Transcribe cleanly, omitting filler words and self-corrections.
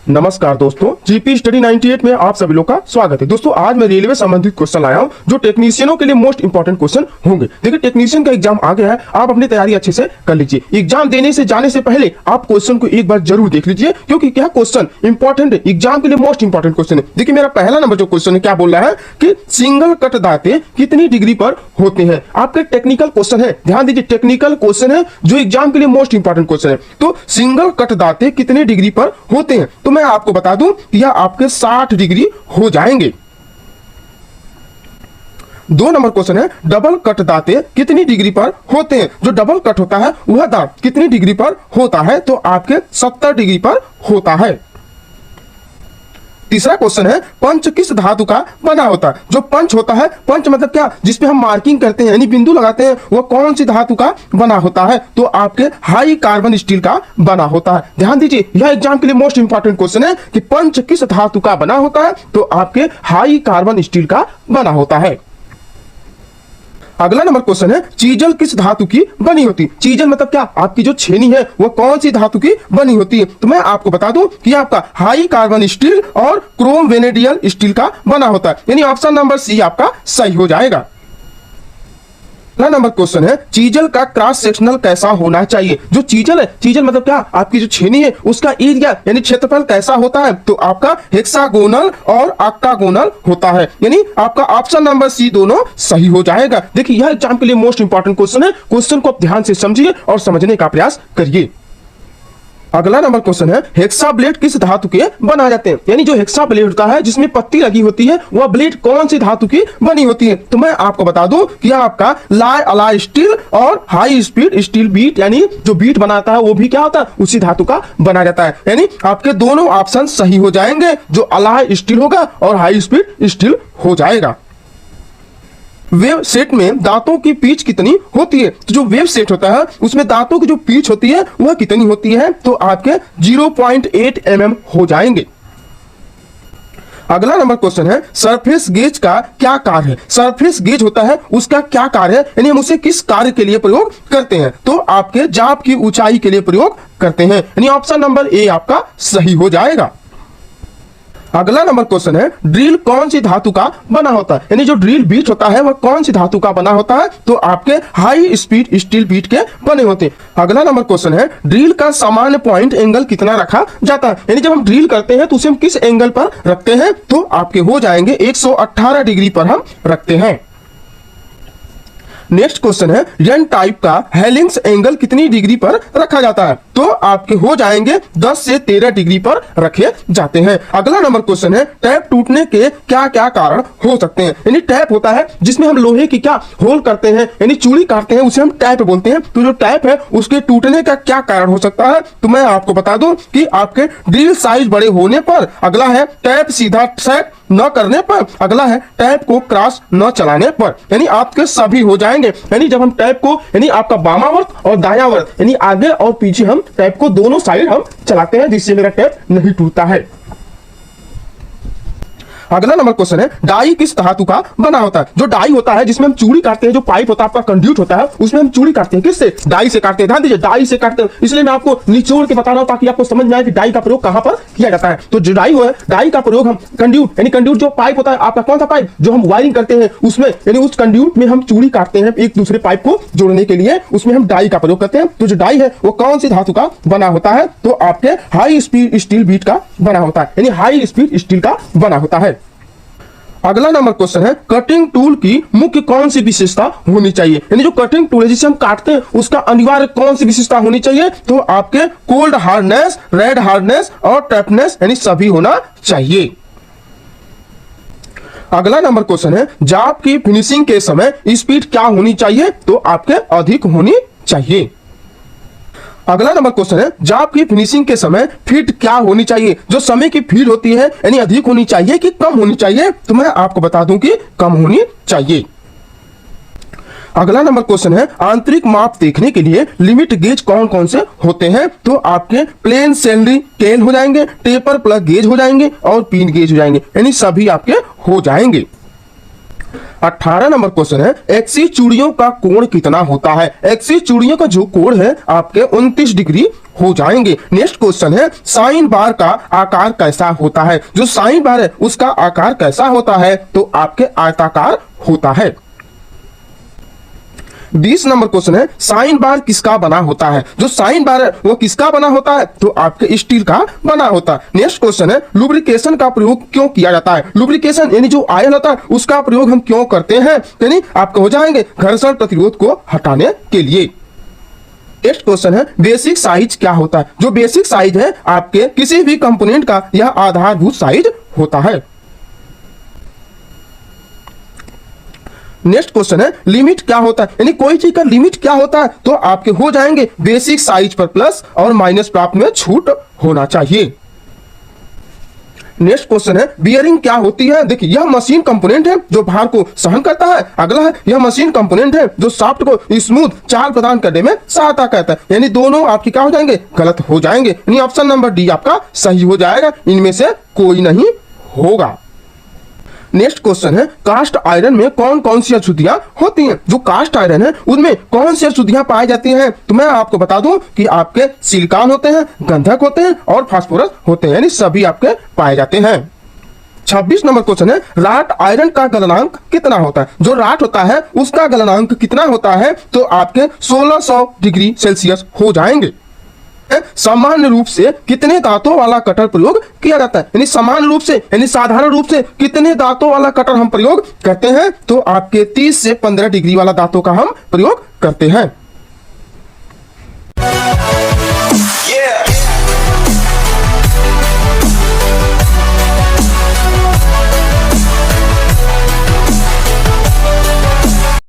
नमस्कार दोस्तों, GP study 98 में आप सभी लोग का स्वागत है। दोस्तों आज मैं रेलवे संबंधित क्वेश्चन लाया हूं जो टेक्नीशियनों के लिए मोस्ट इंपॉर्टेंट क्वेश्चन होंगे। देखिए टेक्नीशियन का एग्जाम आ गया है, आप अपनी तैयारी अच्छे से कर लीजिए। एग्जाम देने से जाने से पहले आप क्वेश्चन को एक बार जरूर देख लीजिए, क्योंकि क्या क्वेश्चन इंपॉर्टेंट है, एग्जाम के लिए मोस्ट इंपॉर्टेंट क्वेश्चन है। देखिए मेरा पहला नंबर जो क्वेश्चन है क्या बोल रहा है कि सिंगल कट दांते कितनी डिग्री पर होते हैं। आपके टेक्निकल क्वेश्चन है, ध्यान दीजिए टेक्निकल क्वेश्चन है जो एग्जाम के लिए मोस्ट इंपॉर्टेंट क्वेश्चन है। तो सिंगल कट दांते कितने डिग्री पर होते हैं, तो मैं आपको बता दूं यह आपके 60 डिग्री हो जाएंगे। 2 नंबर क्वेश्चन है डबल कट दांते कितनी डिग्री पर होते हैं। जो डबल कट होता है वह दांत कितनी डिग्री पर होता है, तो आपके 70 डिग्री पर होता है। तीसरा क्वेश्चन है पंच किस धातु का बना होता है। जो पंच होता है, पंच मतलब क्या, जिसपे हम मार्किंग करते हैं यानी बिंदु लगाते हैं, वह कौन सी धातु का बना होता है, तो आपके हाई कार्बन स्टील का बना होता है। ध्यान दीजिए यह एग्जाम के लिए मोस्ट इंपॉर्टेंट क्वेश्चन है कि पंच किस धातु का बना होता है, तो आपके हाई कार्बन स्टील का बना होता है। अगला नंबर क्वेश्चन है चीजल किस धातु की बनी होती है। चीजल मतलब क्या, आपकी जो छेनी है वह कौन सी धातु की बनी होती है, तो मैं आपको बता दूं कि आपका हाई कार्बन स्टील और क्रोम वेनेडियल स्टील का बना होता है, यानी ऑप्शन नंबर सी आपका सही हो जाएगा। अगला नंबर क्वेश्चन है चीजल का क्रॉस सेक्शनल कैसा होना चाहिए। जो चीजल है, चीजल मतलब क्या, आपकी जो छेनी है उसका एरिया यानी क्षेत्रफल कैसा होता है, तो आपका हेक्सागोनल और ऑक्टागोनल होता है, यानी आपका ऑप्शन नंबर सी दोनों सही हो जाएगा। देखिए यह एग्जाम के लिए मोस्ट इंपॉर्टेंट क्वेश्चन है, क्वेश्चन को आप ध्यान से समझिए और समझने का प्रयास करिए। अगला नंबर क्वेश्चन है हेक्सा ब्लेड किस धातु के बनाए जाते हैं, यानी जो हेक्सा ब्लेड होता है जिसमें पत्ती लगी होती है वह ब्लेड कौन सी धातु की बनी होती है, तो मैं आपको बता दूं कि आपका लाई अलाई स्टील और हाई स्पीड स्टील बीट, यानी जो बीट बनाता है वो भी क्या होता है, उसी धातु का बना जाता है। यानी आपके दोनों ऑप्शन सही हो जाएंगे, जो अलाई स्टील होगा और हाई स्पीड स्टील हो जाएगा। वेव सेट में दांतों की पीच कितनी होती है, तो जो वेव सेट होता है उसमें दांतों की जो पीच होती है वह कितनी होती है, तो आपके 0.8 mm हो जाएंगे। अगला नंबर क्वेश्चन है सरफेस गेज का क्या कार्य है। सरफेस गेज होता है उसका क्या कार्य है, यानी हम उसे किस कार्य के लिए प्रयोग करते हैं, तो आपके जाप की ऊंचाई के लिए प्रयोग करते हैं, यानी ऑप्शन नंबर ए आपका सही हो जाएगा। अगला नंबर क्वेश्चन है ड्रिल कौन सी धातु का बना होता है, यानी जो ड्रिल बीट होता है वह कौन सी धातु का बना होता है, तो आपके हाई स्पीड स्टील बीट के बने होते हैं। अगला नंबर क्वेश्चन है ड्रिल का सामान्य पॉइंट एंगल कितना रखा जाता है, यानी जब हम ड्रिल करते हैं तो उसे हम किस एंगल पर रखते हैं, तो आपके हो जाएंगे 118 डिग्री पर हम रखते हैं। नेक्स्ट क्वेश्चन है एन टाइप का हेलिंग्स एंगल कितनी डिग्री पर रखा जाता है, तो आपके हो जाएंगे 10 से 13 डिग्री पर रखे जाते हैं। अगला नंबर क्वेश्चन है टैप टूटने के क्या क्या कारण हो सकते हैं, यानी टैप होता है जिसमें हम लोहे की क्या होल करते हैं यानी चूड़ी काटते हैं, उसे हम टैप बोलते हैं। तो जो टैप है उसके टूटने का क्या कारण हो सकता है, तो मैं आपको बता दूं कि आपके ड्रिल साइज बड़े होने पर, अगला है टैप सीधा सेट न करने पर, अगला है टैप को क्रॉस न चलाने पर, यानी आपके सभी हो जाएंगे। यानी जब हम टैप को यानी आपका बामावर्त और दायावर्त यानी आगे और पीछे हम टैप को दोनों साइड हम चलाते हैं, जिससे मेरा टैप नहीं टूटता है। अगला नंबर क्वेश्चन है डाई किस धातु का बना होता है। जो डाई होता है जिसमें हम चूड़ी काटते हैं, जो पाइप होता है आपका कंड्यूट होता है उसमें हम चूड़ी काटते हैं, किससे, डाई से काटते हैं। ध्यान दीजिए डाई से काटते हैं, इसलिए मैं आपको निचोड़ के बता रहा हूं ताकि आपको समझ में आए कि डाई का प्रयोग कहां पर किया जाता है। तो जो डाई है, डाई का प्रयोग हम कंड्यूट यानी कंड्यूट जो पाइप होता है आपका, कौन सा पाइप जो हम वायरिंग करते हैं उसमें, यानी उस कंड्यूट में हम चूड़ी काटते हैं एक दूसरे पाइप को जोड़ने के लिए, उसमें हम डाई का प्रयोग करते हैं। तो जो डाई है वो कौन सी धातु का बना होता है, तो आपके हाई स्पीड स्टील बीट का बना होता है, यानी हाई स्पीड स्टील का बना होता है। अगला नंबर क्वेश्चन है कटिंग टूल की मुख्य कौन सी विशेषता होनी चाहिए, यानी जो कटिंग टूल है जिसे हम काटते हैं उसका अनिवार्य कौन सी विशेषता होनी चाहिए, तो आपके कोल्ड हार्डनेस, रेड हार्डनेस और टफनेस यानी सभी होना चाहिए। अगला नंबर क्वेश्चन है जाप की फिनिशिंग के समय स्पीड क्या होनी चाहिए, तो आपके अधिक होनी चाहिए। अगला नंबर क्वेश्चन है जाप की फिनिशिंग के समय फीड क्या होनी चाहिए। जो समय की फीड होती है यानी अधिक होनी चाहिए कि कम होनी चाहिए, तो मैं आपको बता दूं कि कम होनी चाहिए। अगला नंबर क्वेश्चन है आंतरिक माप देखने के लिए लिमिट गेज कौन कौन से होते हैं, तो आपके प्लेन सैलरी स्केल हो जाएंगे, टेपर प्लग गेज हो जाएंगे और पिन गेज हो जाएंगे, यानी सभी आपके हो जाएंगे। 18 नंबर क्वेश्चन है, एक्सी चूड़ियों का कोण कितना होता है? एक्सी चूड़ियों का जो कोण है आपके 29 डिग्री हो जाएंगे। नेक्स्ट क्वेश्चन है, साइन बार का आकार कैसा होता है? जो साइन बार है उसका आकार कैसा होता है? तो आपके आयताकार होता है। 20 नंबर क्वेश्चन है, साइन बार किसका बना होता है? जो साइन बार है वो किसका बना होता है? तो आपके स्टील का बना होता है। नेक्स्ट क्वेश्चन है, लुब्रिकेशन का प्रयोग क्यों किया जाता है? लुब्रिकेशन यानी जो आयन होता है उसका प्रयोग हम क्यों करते हैं? यानी आपके हो जाएंगे घर्षण प्रतिरोध को हटाने के लिए। नेक्स्ट क्वेश्चन है, बेसिक साइज क्या होता है? जो बेसिक साइज है आपके किसी भी कंपोनेंट का यह आधारभूत साइज होता है। नेक्स्ट क्वेश्चन है, लिमिट क्या होता है? यानी कोई चीज का लिमिट क्या होता है? तो आपके हो जाएंगे बेसिक साइज पर प्लस और माइनस प्राप्त में छूट होना चाहिए। नेक्स्ट क्वेश्चन है, बियरिंग क्या होती है? देखिए यह मशीन कंपोनेंट है जो भार को सहन करता है। अगला है, यह मशीन कंपोनेंट है जो शाफ्ट को स्मूथ चाल प्रदान करने में सहायता करता है। यानी दोनों आपकी क्या हो जाएंगे? गलत हो जाएंगे। यानी ऑप्शन नंबर डी आपका सही हो जाएगा, इनमें से कोई नहीं होगा। नेक्स्ट क्वेश्चन है, कास्ट आयरन में कौन कौन सी अशुद्धियां होती हैं? जो कास्ट आयरन है उनमें कौन सी अशुद्धियां पाई जाती हैं? तो मैं आपको बता दूं कि आपके सिलिकॉन होते हैं, गंधक होते हैं और फास्फोरस होते हैं, यानी सभी आपके पाए जाते हैं। 26 नंबर क्वेश्चन है, राट आयरन का गलनांक कितना होता है? जो राट होता है उसका गलनांक कितना होता है? तो आपके 1600 डिग्री सेल्सियस हो जाएंगे। सामान्य रूप से कितने दांतों वाला कटर प्रयोग किया जाता है? यानी सामान्य रूप से यानी साधारण रूप से कितने दांतों वाला कटर हम प्रयोग करते हैं? तो आपके 30 से 15 डिग्री वाला दांतों का हम प्रयोग करते हैं।